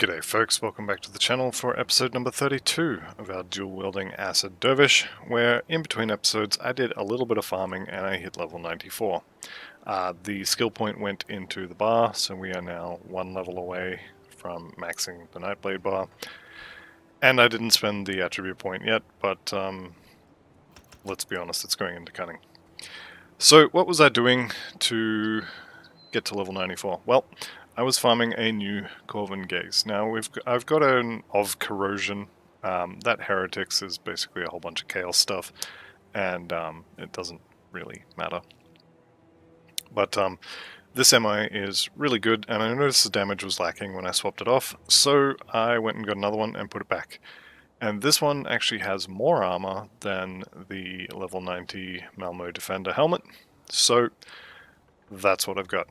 G'day folks, welcome back to the channel for episode number 32 of our dual-wielding Acid Dervish, where in between episodes I did a little bit of farming and I hit level 94. The skill point went into the bar, so we are now one level away from maxing the Nightblade bar. And I didn't spend the attribute point yet, but let's be honest, it's going into cunning. So what was I doing to get to level 94? Well, I was farming a new Corvin Gaze. Now I've got an of corrosion. That heretics is basically a whole bunch of chaos stuff, and it doesn't really matter. But this MI is really good, and I noticed the damage was lacking when I swapped it off, so I went and got another one and put it back. And this one actually has more armor than the level 90 Malmo Defender helmet, so that's what I've got.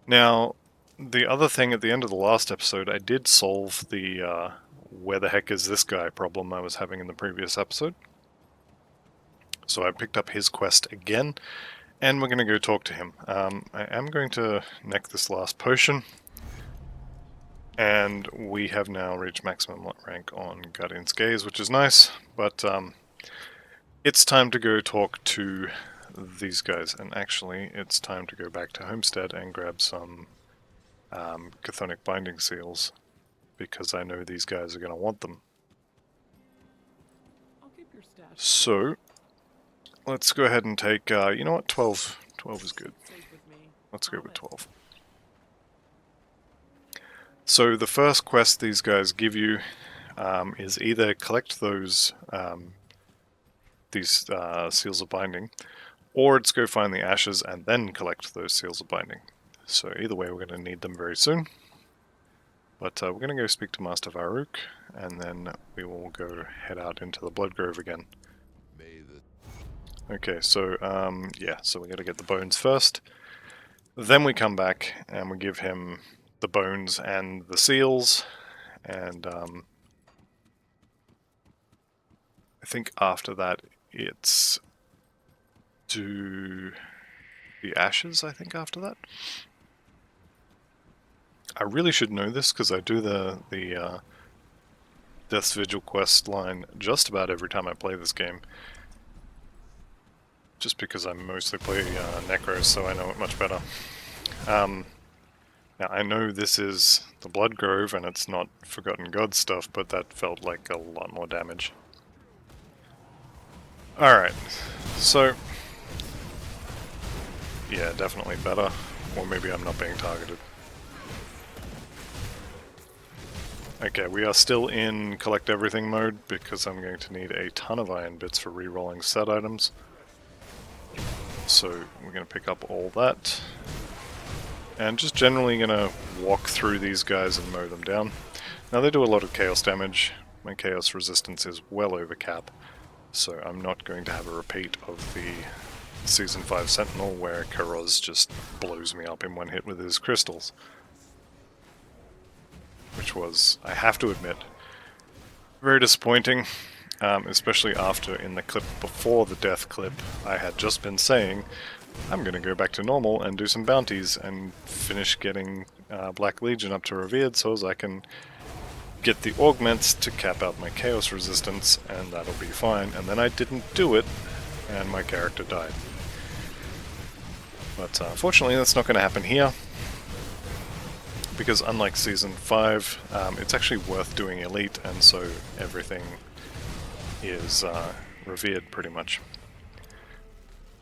Now, the other thing at the end of the last episode, I did solve the where the heck is this guy problem I was having in the previous episode. So I picked up his quest again, and we're going to go talk to him. I am going to neck this last potion, and we have now reached maximum rank on Guardian's Gaze, which is nice, but it's time to go talk to these guys, and actually it's time to go back to Homestead and grab some chthonic binding seals, because I know these guys are going to want them. So let's go ahead and take, you know what, 12 is good. Let's go with 12. So the first quest these guys give you is either collect those these seals of binding, or it's go find the ashes and then collect those seals of binding. So either way, we're going to need them very soon. But we're going to go speak to Master Varuk, and then we will go head out into the Blood Grove again. Okay, so yeah, so we got to get the bones first. Then we come back and we give him the bones and the seals, and I think after that it's do the ashes, I think, after that. I really should know this because I do the Death's Vigil quest line just about every time I play this game. Just because I mostly play Necros, so I know it much better. Now I know this is the Blood Grove and it's not Forgotten God stuff, but that felt like a lot more damage. Alright, so yeah, definitely better, or maybe I'm not being targeted. Okay, we are still in collect everything mode because I'm going to need a ton of iron bits for re-rolling set items. So we're going to pick up all that. And just generally going to walk through these guys and mow them down. Now they do a lot of chaos damage. My chaos resistance is well over cap. So I'm not going to have a repeat of the Season 5 Sentinel where Karoz just blows me up in one hit with his crystals. Which was, I have to admit, very disappointing, especially after in the clip before the death clip I had just been saying I'm going to go back to normal and do some bounties and finish getting Black Legion up to Revered so as I can get the augments to cap out my chaos resistance, and that'll be fine. And then I didn't do it and my character died. But fortunately that's not going to happen here, because unlike Season 5, it's actually worth doing Elite, and so everything is revered pretty much.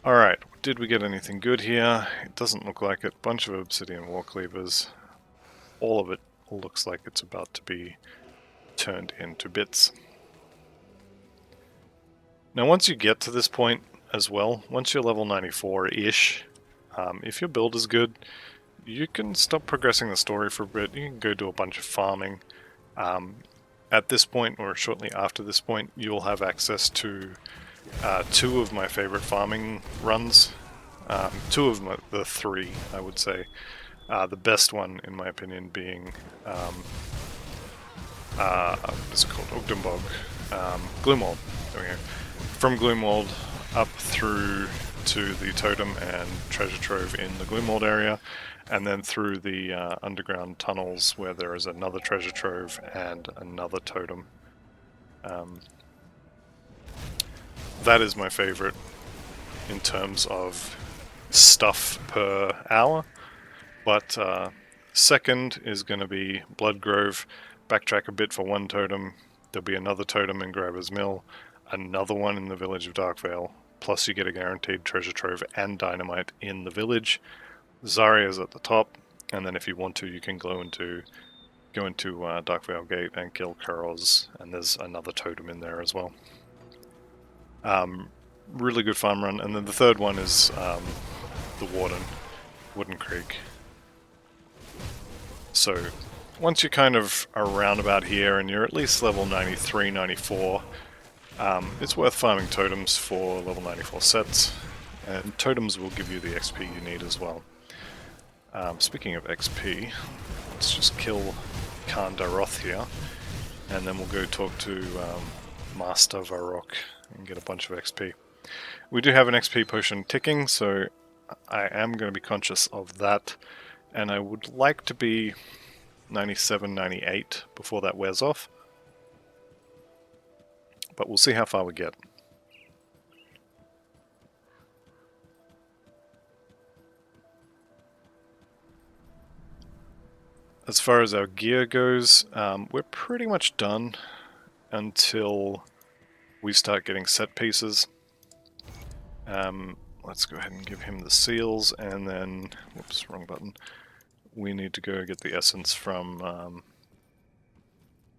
Alright, did we get anything good here? It doesn't look like it. Bunch of Obsidian War Cleavers. All of it looks like it's about to be turned into bits. Now once you get to this point as well, once you're level 94-ish, if your build is good, you can stop progressing the story for a bit. You can go do a bunch of farming. At this point, or shortly after this point, you'll have access to two of my favorite farming runs. Two of the three, I would say. The best one, in my opinion, being what's it called? Ogdenbog. Gloomwald. There we go. From Gloomwald up through to the totem and treasure trove in the Gloomwald area, and then through the underground tunnels where there is another treasure trove and another totem. That is my favorite in terms of stuff per hour, but second is going to be Bloodgrove. Backtrack a bit for one totem, there'll be another totem in Grabber's Mill, another one in the village of Darkvale, plus you get a guaranteed treasure trove and dynamite in the village. Zarya's at the top, and then if you want to, you can go into Darkvale Gate and kill Kuros, and there's another totem in there as well. Really good farm run, and then the third one is the Wooden Creek. So once you're kind of around about here and you're at least level 93, 94, it's worth farming totems for level 94 sets, and totems will give you the XP you need as well. Speaking of XP, let's just kill Khan Daroth here, and then we'll go talk to Master Varrock and get a bunch of XP. We do have an XP potion ticking, so I am going to be conscious of that, and I would like to be 97, 98 before that wears off, but we'll see how far we get. As far as our gear goes, we're pretty much done until we start getting set pieces. Let's go ahead and give him the seals, and then, whoops, wrong button. We need to go get the essence from,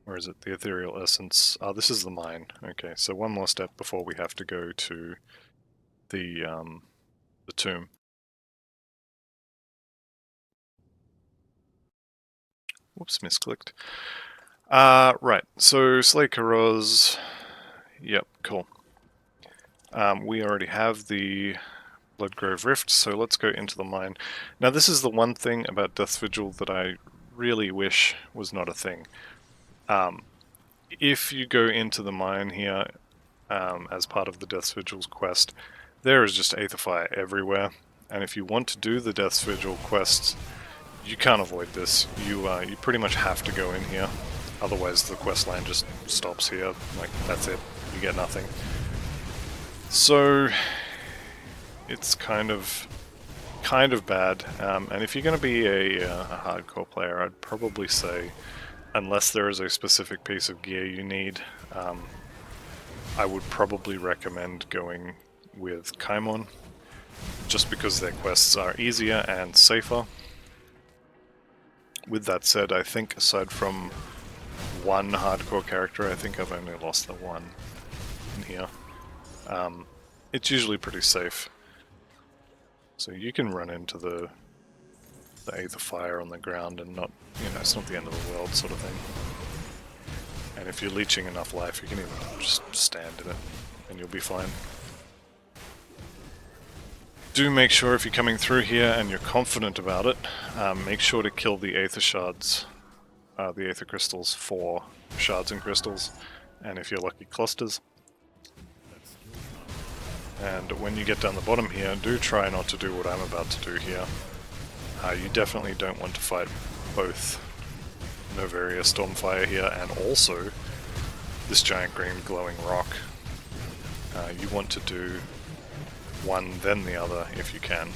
where is it? The ethereal essence. Oh, this is the mine. Okay, so one more step before we have to go to the tomb. Whoops, misclicked. Right, so Slay Kuros. Yep, cool. We already have the Bloodgrove Rift, so let's go into the mine. Now this is the one thing about Death's Vigil that I really wish was not a thing. If you go into the mine here as part of the Death's Vigil's quest, there is just Aether Fire everywhere, and if you want to do the Death's Vigil quests, you can't avoid this. You pretty much have to go in here, otherwise the quest line just stops here. Like, that's it. You get nothing. So it's kind of bad, and if you're going to be a hardcore player, I'd probably say, unless there is a specific piece of gear you need, I would probably recommend going with Kaimon, just because their quests are easier and safer. With that said, I think aside from one hardcore character, I think I've only lost the one in here. It's usually pretty safe. So you can run into the Aether Fire on the ground and not, it's not the end of the world sort of thing. And if you're leeching enough life, you can even just stand in it and you'll be fine. Do make sure if you're coming through here and you're confident about it, make sure to kill the Aether Shards, the Aether Crystals for shards and crystals, and if you're lucky, clusters. And when you get down the bottom here, do try not to do what I'm about to do here. You definitely don't want to fight both Noveria Stormfire here and also this giant green glowing rock. You want to do one then the other if you can.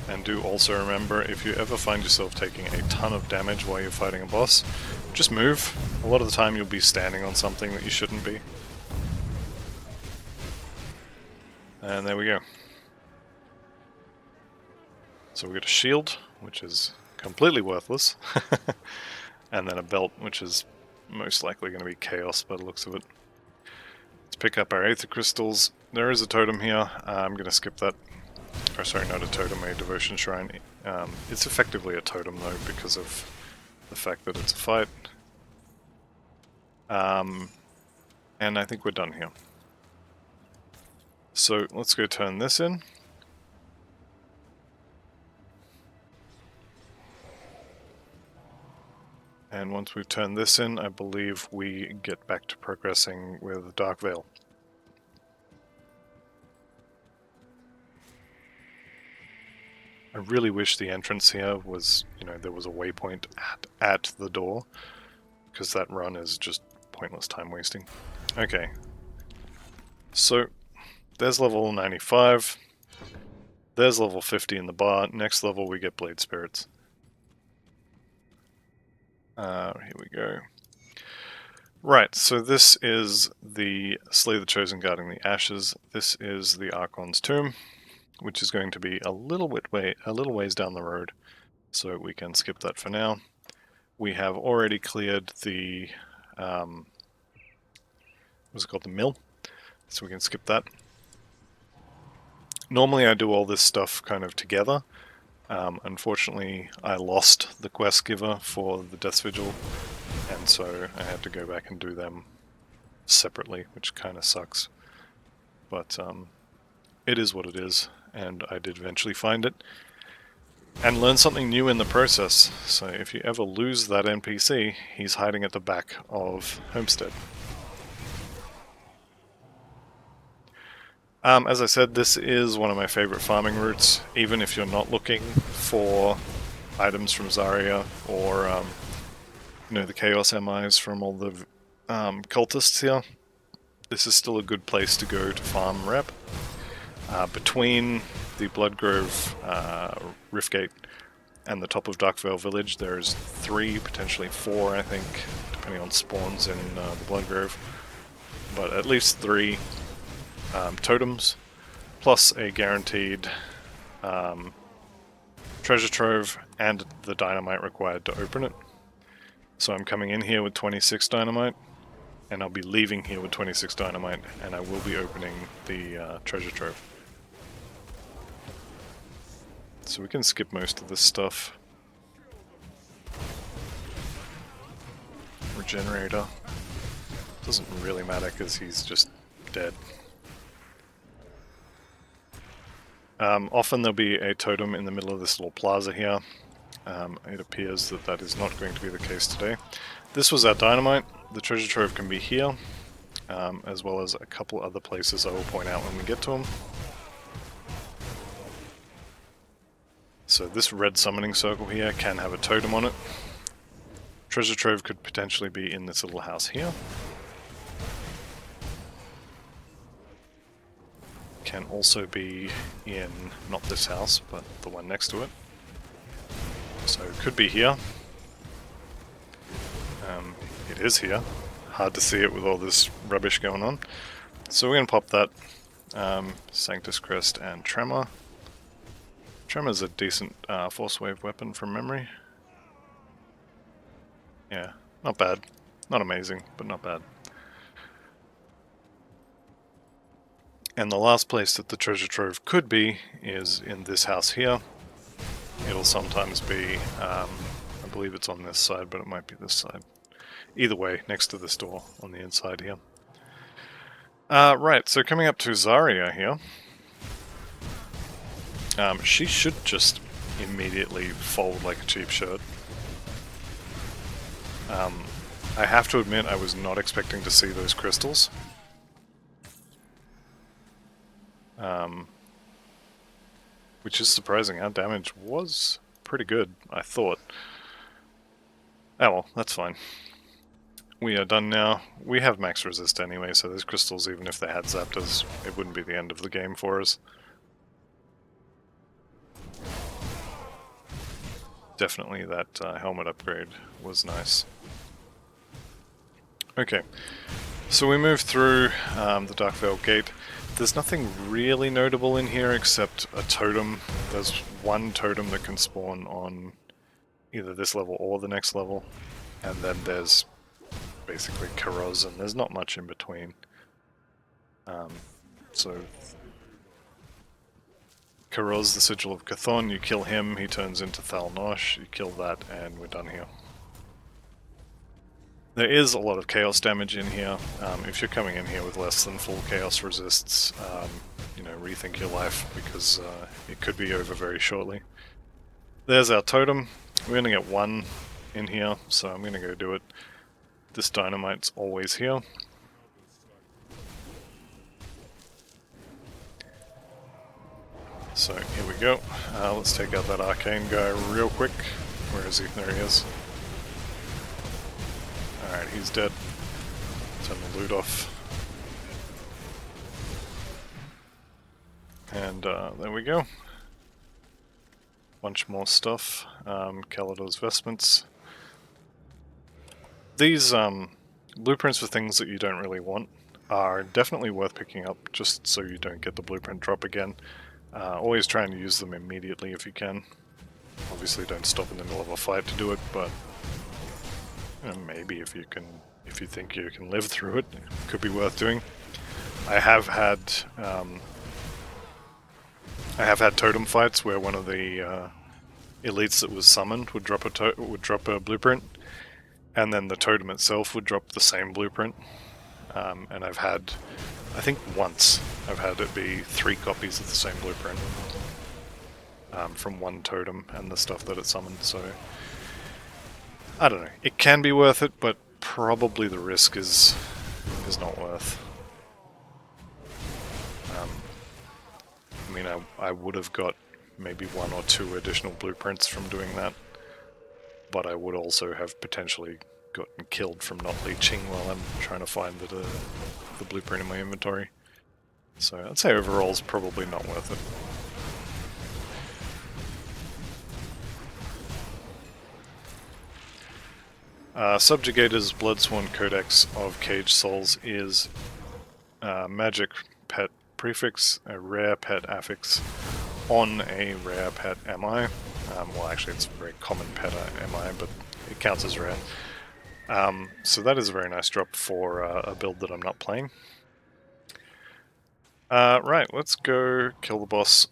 And do also remember, if you ever find yourself taking a ton of damage while you're fighting a boss, just move. A lot of the time you'll be standing on something that you shouldn't be. And there we go. So we get a shield, which is completely worthless, and then a belt, which is most likely going to be chaos by the looks of it. Let's pick up our Aether Crystals. There is a totem here. I'm going to skip that. Or sorry, not a totem, a Devotion Shrine. It's effectively a totem though, because of the fact that it's a fight. And I think we're done here. So let's go turn this in. And once we've turned this in, I believe we get back to progressing with Darkvale. I really wish the entrance here was, there was a waypoint at the door, because that run is just pointless time wasting. Okay, so there's level 95, there's level 50 in the bar, next level we get Blade Spirits. Here we go. Right, so this is the Slay the Chosen guarding the Ashes. This is the Archon's Tomb, which is going to be a little ways down the road, so we can skip that for now. We have already cleared the what's it called, the mill, so we can skip that. Normally I do all this stuff kind of together. Unfortunately, I lost the quest giver for the Death's Vigil, and so I had to go back and do them separately, which kind of sucks. But it is what it is, and I did eventually find it, and learn something new in the process. So if you ever lose that NPC, he's hiding at the back of Homestead. As I said, this is one of my favorite farming routes, even if you're not looking for items from Zarya or the Chaos MIs from all the cultists here. This is still a good place to go to farm rep. Between the Bloodgrove Riftgate and the top of Darkvale village, there's 3, potentially 4, I think, depending on spawns in the Bloodgrove, but at least 3 totems, plus a guaranteed treasure trove and the dynamite required to open it. So I'm coming in here with 26 dynamite, and I'll be leaving here with 26 dynamite, and I will be opening the treasure trove. So we can skip most of this stuff. Regenerator. Doesn't really matter because he's just dead. Often there'll be a totem in the middle of this little plaza here. It appears that that is not going to be the case today. This was our dynamite. The treasure trove can be here, as well as a couple other places I will point out when we get to them. So this red summoning circle here can have a totem on it. Treasure trove could potentially be in this little house here. Can also be in, not this house, but the one next to it. So it could be here. It is here. Hard to see it with all this rubbish going on. So we're going to pop that. Sanctus Crest and Tremor. Tremor's a decent force wave weapon from memory. Yeah, not bad. Not amazing, but not bad. And the last place that the treasure trove could be is in this house here. It'll sometimes be, I believe it's on this side, but it might be this side. Either way, next to this door on the inside here. Right, so coming up to Zarya here. She should just immediately fold like a cheap shirt. I have to admit I was not expecting to see those crystals. Which is surprising. Our damage was pretty good, I thought. Oh well, that's fine. We are done now. We have max resist anyway, so those crystals, even if they had zapped us, it wouldn't be the end of the game for us. Definitely that helmet upgrade was nice. Okay, so we move through the Darkvale gate. There's nothing really notable in here except a totem. There's one totem that can spawn on either this level or the next level, and then there's basically Karoz, and there's not much in between. So Karoz, the Sigil of Chthon, you kill him, he turns into Thalnosh, you kill that, and we're done here. There is a lot of chaos damage in here. If you're coming in here with less than full chaos resists, rethink your life, because it could be over very shortly. There's our totem. We're going to get 1 in here, so I'm going to go do it. This dynamite's always here. So here we go. Let's take out that arcane guy real quick. Where is he? There he is. Alright, he's dead. Turn the loot off. And there we go. Bunch more stuff. Kalador's vestments. These blueprints for things that you don't really want are definitely worth picking up, just so you don't get the blueprint drop again. Always try and use them immediately if you can. Obviously don't stop in the middle of a fight to do it, but you know, maybe if you think you can live through it, it could be worth doing. I have had totem fights where one of the elites that was summoned would drop a blueprint, and then the totem itself would drop the same blueprint. And I've had, I think once, I've had it be 3 copies of the same blueprint from one totem and the stuff that it summoned. So I don't know. It can be worth it, but probably the risk is not worth. I mean, I would have got maybe 1 or 2 additional blueprints from doing that, but I would also have potentially gotten killed from not leeching while I'm trying to find the blueprint in my inventory. So I'd say overall it's probably not worth it. Subjugator's Bloodsworn Codex of Caged Souls is magic pet prefix, a rare pet affix on a rare pet MI. Well, actually it's a very common pet MI, but it counts as rare. So that is a very nice drop for a build that I'm not playing. Right, let's go kill the boss.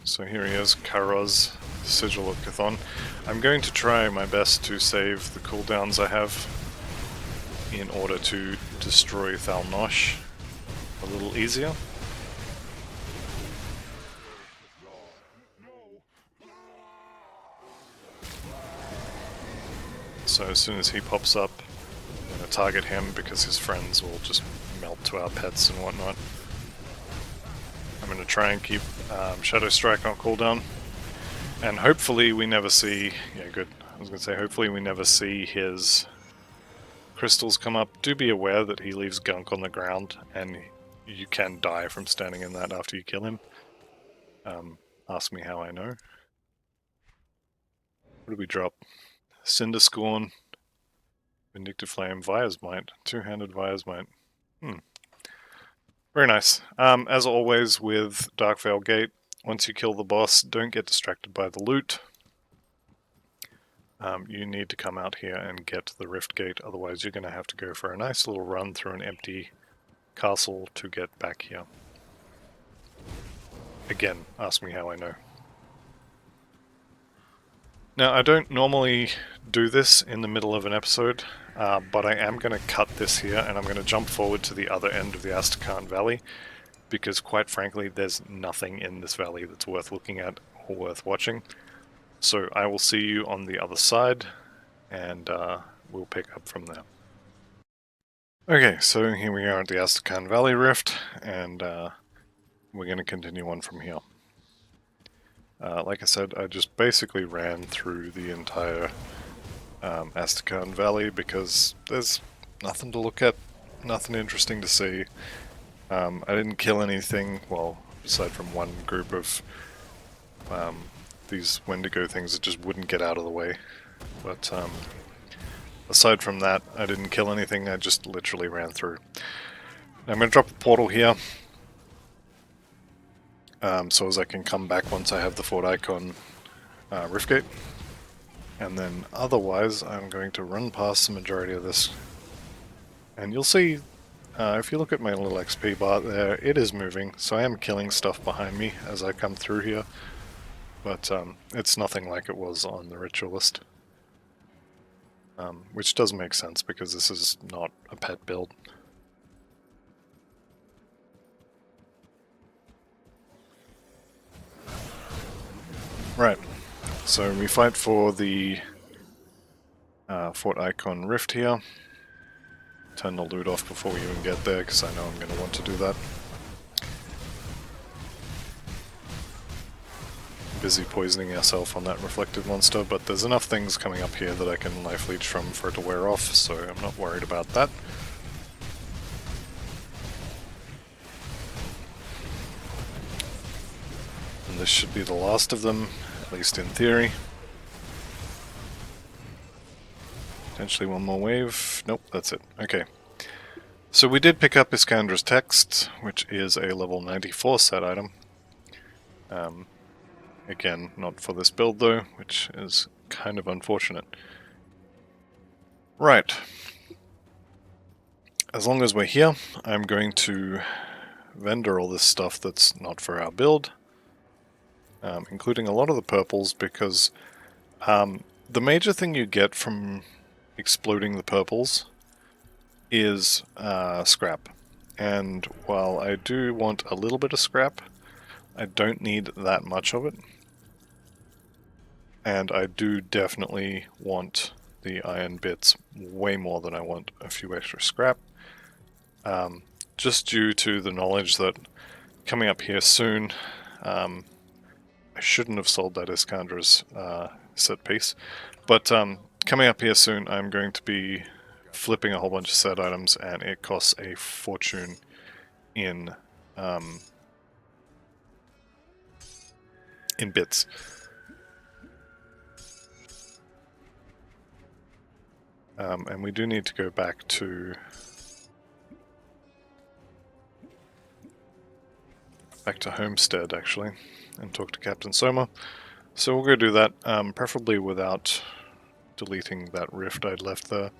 So here he is, Karoz, Sigil of Chthon. I'm going to try my best to save the cooldowns I have in order to destroy Thalnosh a little easier. So as soon as he pops up, I'm going to target him because his friends will just melt to our pets and whatnot. I'm going to try and keep Shadow Strike on cooldown, and hopefully we never see, yeah good, I was going to say hopefully we never see his crystals come up. Do be aware that he leaves gunk on the ground and you can die from standing in that after you kill him. Ask me how I know. What did we drop? Cinder Scorn, Vindictive Flame, Vire's Might, 2-handed Vire's Might. Very nice. As always with Darkvale Gate, once you kill the boss, don't get distracted by the loot. You need to come out here and get the Rift Gate, otherwise you're going to have to go for a nice little run through an empty castle to get back here. Again, ask me how I know. Now, I don't normally do this in the middle of an episode, but I am going to cut this here and I'm going to jump forward to the other end of the Astrakhan Valley, because quite frankly there's nothing in this valley that's worth looking at or worth watching. So I will see you on the other side, and we'll pick up from there. Okay, so here we are at the Astrakhan Valley Rift, and we're going to continue on from here. Like I said, I just basically ran through the entire Astrakhan Valley because there's nothing to look at, nothing interesting to see. I didn't kill anything, well, aside from one group of these Wendigo things that just wouldn't get out of the way. But aside from that, I didn't kill anything, I just literally ran through. I'm going to drop a portal here, so as I can come back once I have the Fort Ikon Riftgate. And then otherwise, I'm going to run past the majority of this. And you'll see, if you look at my little XP bar there, it is moving, so I am killing stuff behind me as I come through here. But it's nothing like it was on the Ritualist. Which does make sense, because this is not a pet build. Right, so we fight for the Fort Ikon Rift here. Turn the loot off before we even get there, because I know I'm going to want to do that. busy poisoning ourselves on that reflected monster, but there's enough things coming up here that I can life leech from for it to wear off, so I'm not worried about that. And this should be the last of them, at least in theory. Potentially one more wave. Nope, that's it. Okay. So we did pick up Iskandra's Text, which is a level 94 set item. Again, not for this build though, which is kind of unfortunate. Right. As long as we're here, I'm going to vendor all this stuff that's not for our build, including a lot of the purples, because the major thing you get from exploding the purples is scrap. And while I do want a little bit of scrap, I don't need that much of it. And I do definitely want the iron bits way more than I want a few extra scrap. Just due to the knowledge that coming up here soon, I shouldn't have sold that Iskandra's set piece, but coming up here soon I'm going to be flipping a whole bunch of set items, and it costs a fortune in bits. And we do need to go back to Homestead actually and talk to Captain Soma. So we'll go do that, preferably without deleting that rift I'd left there.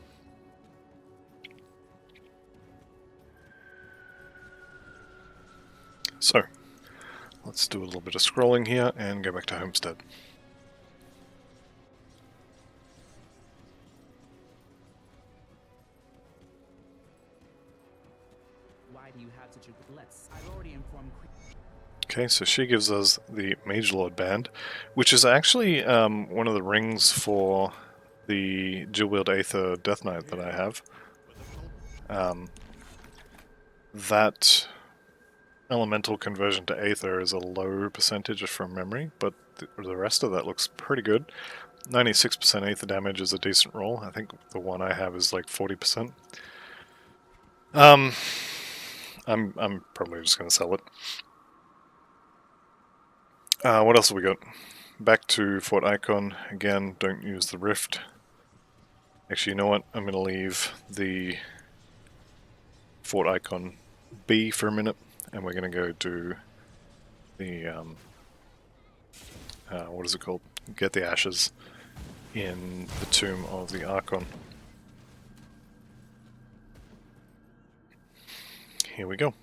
So let's do a little bit of scrolling here and go back to Homestead. Okay, so she gives us the Mage Lord band, which is actually one of the rings for the dual-wield Aether Death Knight that I have. That elemental conversion to Aether is a low percentage from memory, but the rest of that looks pretty good. 96% Aether damage is a decent roll. I think the one I have is like 40%. I'm probably just going to sell it. What else have we got? Back to Fort Ikon. Again, don't use the rift. Actually, you know what? I'm going to leave the Fort Ikon B for a minute, and we're going to go do the, what is it called? Get the ashes in the tomb of the Archon. Here we go.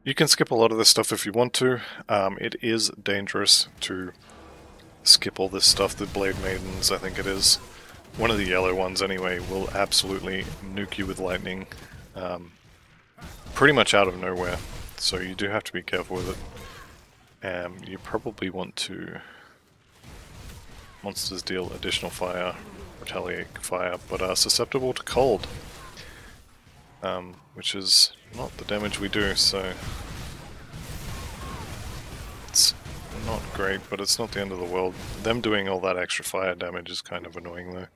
You can skip a lot of this stuff if you want to. It is dangerous to skip all this stuff. The Blade Maidens, I think it is, one of the yellow ones anyway, will absolutely nuke you with lightning pretty much out of nowhere. So you do have to be careful with it. You probably want to... Monsters deal additional fire, retaliate fire, but are susceptible to cold. Which is not the damage we do, so it's not great, but it's not the end of the world. Them doing all that extra fire damage is kind of annoying though.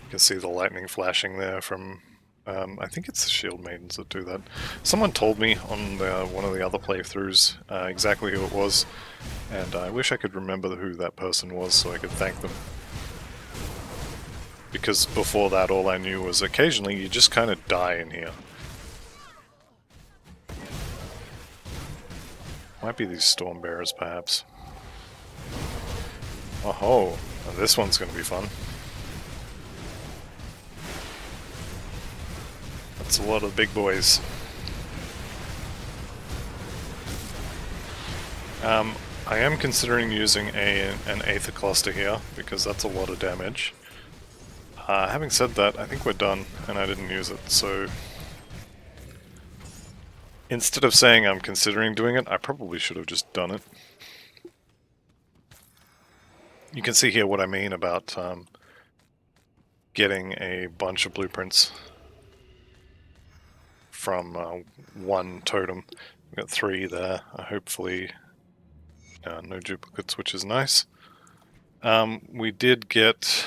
You can see the lightning flashing there from, I think it's the Shield Maidens that do that. Someone told me on one of the other playthroughs exactly who it was, and I wish I could remember who that person was so I could thank them. Because before that, all I knew was occasionally you just kind of die in here. Might be these Storm Bearers, perhaps. Oh, this one's going to be fun. That's a lot of big boys. I am considering using an Aether Cluster here, because that's a lot of damage. Having said that, I think we're done, and I didn't use it, so... Instead of saying I'm considering doing it, I probably should have just done it. You can see here what I mean about getting a bunch of blueprints. from one totem. We've got 3 there. Hopefully no duplicates, which is nice. We did get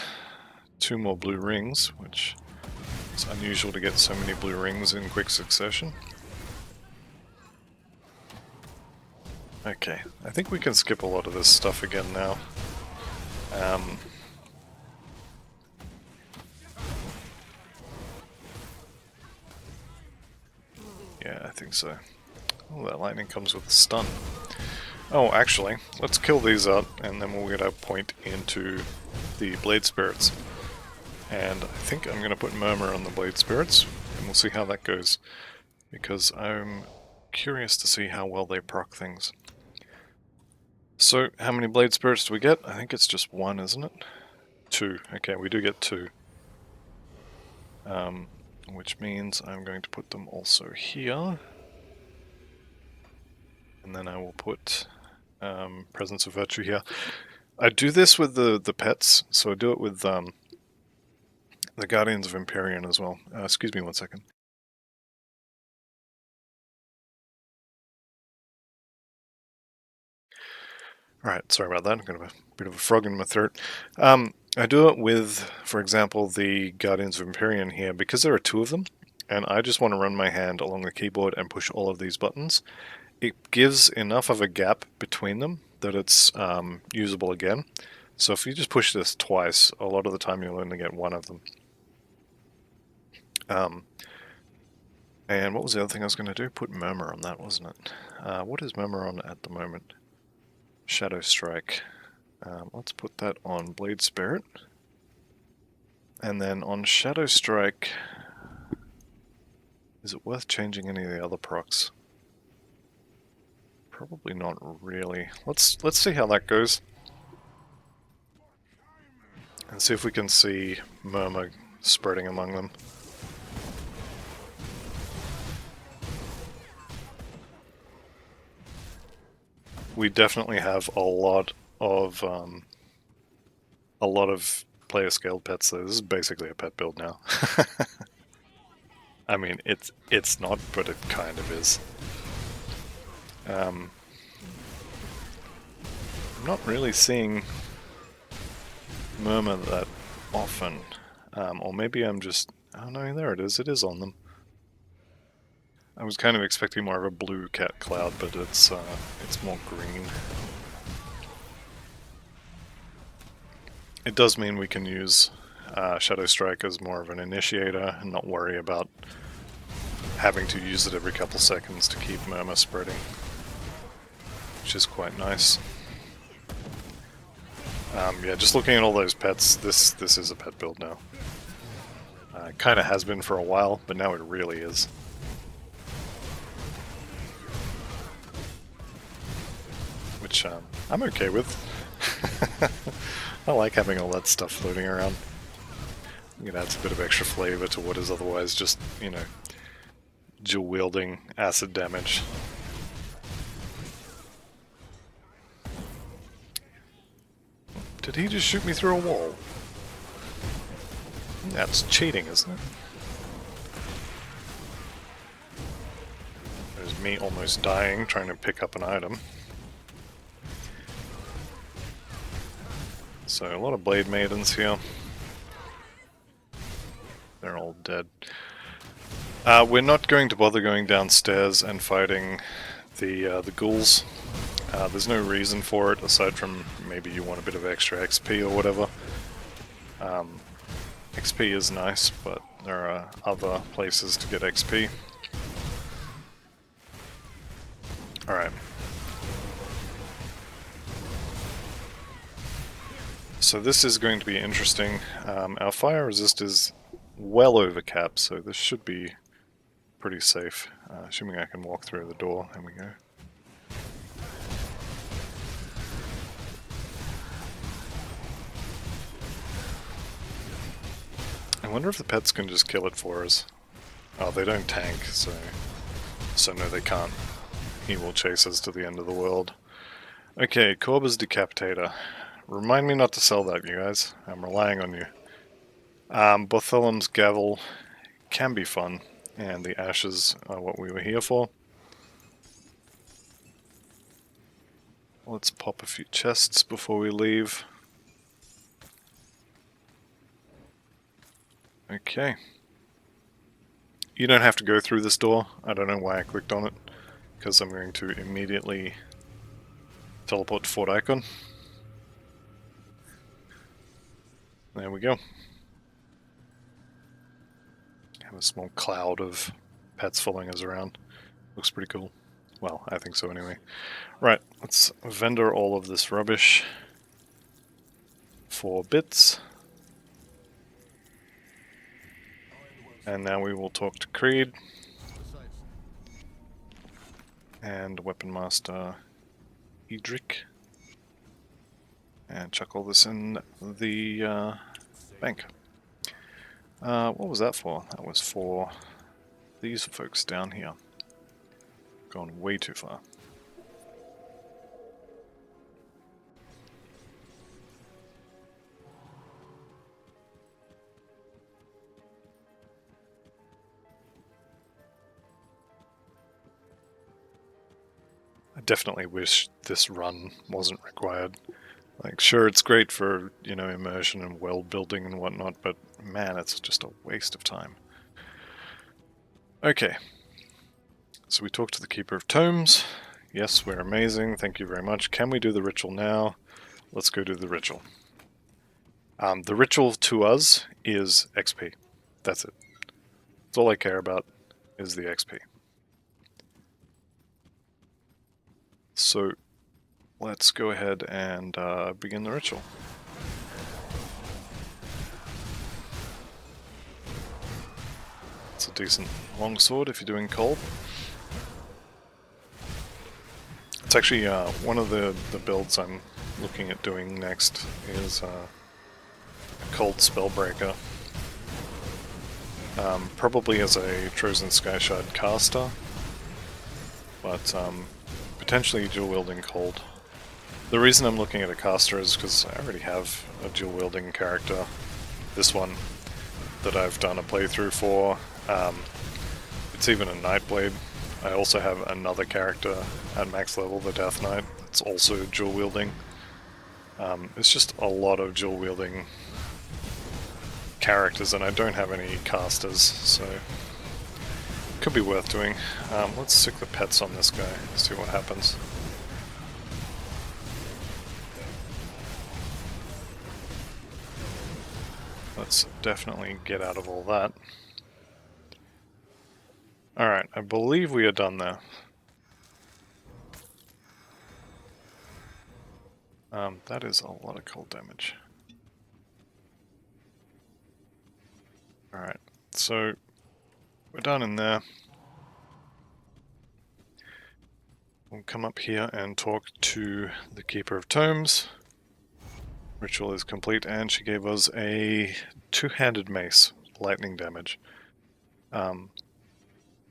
2 more blue rings, which is unusual to get so many blue rings in quick succession. Okay, I think we can skip a lot of this stuff again now. Yeah, I think so. Oh, that lightning comes with a stun. Oh, actually, let's kill these up, and then we'll get our point into the Blade Spirits. And I think I'm going to put Murmur on the Blade Spirits, and we'll see how that goes. Because I'm curious to see how well they proc things. So, how many Blade Spirits do we get? I think it's just 1, isn't it? 2. Okay, we do get 2. Which means I'm going to put them also here. And then I will put Presence of Virtue here. I do this with the pets, so I do it with the Guardians of Empyrean as well. Excuse me 1 second. Alright, sorry about that. I've got a bit of a frog in my throat. I do it with, for example, the Guardians of Empyrean here, because there are 2 of them, and I just want to run my hand along the keyboard and push all of these buttons. It gives enough of a gap between them that it's usable again. So if you just push this twice, a lot of the time you'll only get 1 of them. And what was the other thing I was going to do? Put Murmur on that, wasn't it? What is Murmur on at the moment? Shadow Strike. Let's put that on Blade Spirit. And then on Shadow Strike, is it worth changing any of the other procs? Probably not really. Let's see how that goes. And see if we can see Murmur spreading among them. We definitely have a lot of player scaled pets, so this is basically a pet build now. I mean, it's not, but it kind of is. I'm not really seeing Murmur that often, or maybe I'm just, oh no, there it is on them. I was kind of expecting more of a blue cat cloud, but it's more green. It does mean we can use Shadow Strike as more of an initiator and not worry about having to use it every couple seconds to keep Murmur spreading, which is quite nice. Yeah, just looking at all those pets, this is a pet build now. It kind of has been for a while, but now it really is. Which I'm okay with. I like having all that stuff floating around. It adds a bit of extra flavor to what is otherwise just, you know, dual-wielding acid damage. Did he just shoot me through a wall? That's cheating, isn't it? There's me almost dying trying to pick up an item. So a lot of Blade Maidens here. They're all dead. We're not going to bother going downstairs and fighting the ghouls. There's no reason for it, aside from maybe you want a bit of extra XP or whatever. XP is nice, but there are other places to get XP. Alright. So this is going to be interesting. Our fire resist is well over cap, so this should be pretty safe. Assuming I can walk through the door. There we go. I wonder if the pets can just kill it for us. Oh, they don't tank, so no, they can't. He will chase us to the end of the world. Okay, Corba's Decapitator. Remind me not to sell that, you guys. I'm relying on you. Bartholom's Gavel can be fun. And the ashes are what we were here for. Let's pop a few chests before we leave. Okay. You don't have to go through this door. I don't know why I clicked on it, because I'm going to immediately teleport to Fort Ikon. There we go. Have a small cloud of pets following us around. Looks pretty cool. Well, I think so anyway. Right, let's vendor all of this rubbish for bits. And now we will talk to Creed and Weapon Master Edric and chuck all this in the bank. What was that for? That was for these folks down here. Gone way too far. I definitely wish this run wasn't required. Like, sure, it's great for, you know, immersion and world building and whatnot, but man, it's just a waste of time. Okay. So we talked to the Keeper of Tomes. Yes, we're amazing. Thank you very much. Can we do the ritual now? Let's go do the ritual. The ritual to us is XP. That's it. That's all I care about is the XP. So let's go ahead and begin the ritual. It's a decent longsword if you're doing cold. It's actually one of the builds I'm looking at doing next is a cold spellbreaker. Probably as a Trojan Skyshard caster, but potentially dual-wielding cold. The reason I'm looking at a caster is because I already have a dual-wielding character, this one, that I've done a playthrough for. It's even a Nightblade. I also have another character at max level, the Death Knight, that's also dual-wielding. It's just a lot of dual-wielding characters, and I don't have any casters, so could be worth doing. Let's stick the pets on this guy, see what happens. Let's definitely get out of all that. Alright, I believe we are done there. That is a lot of cold damage. Alright, so we're done in there. We'll come up here and talk to the Keeper of Tomes. Ritual is complete, and she gave us a two-handed mace, lightning damage.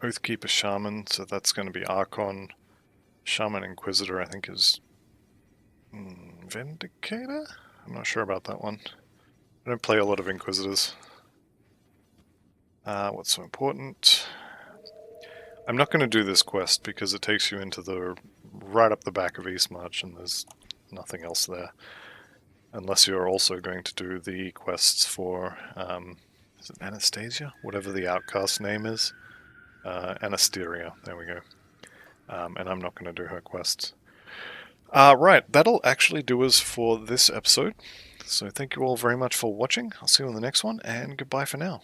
Oathkeeper Shaman, so that's going to be Archon. Shaman Inquisitor, I think, is Vindicator? I'm not sure about that one. I don't play a lot of Inquisitors. What's so important? I'm not going to do this quest because it takes you into the right up the back of Eastmarch and there's nothing else there. Unless you're also going to do the quests for, is it Anastasia? Whatever the outcast name is. Anasteria, there we go. And I'm not going to do her quests. Right, that'll actually do us for this episode. So thank you all very much for watching. I'll see you in the next one, and goodbye for now.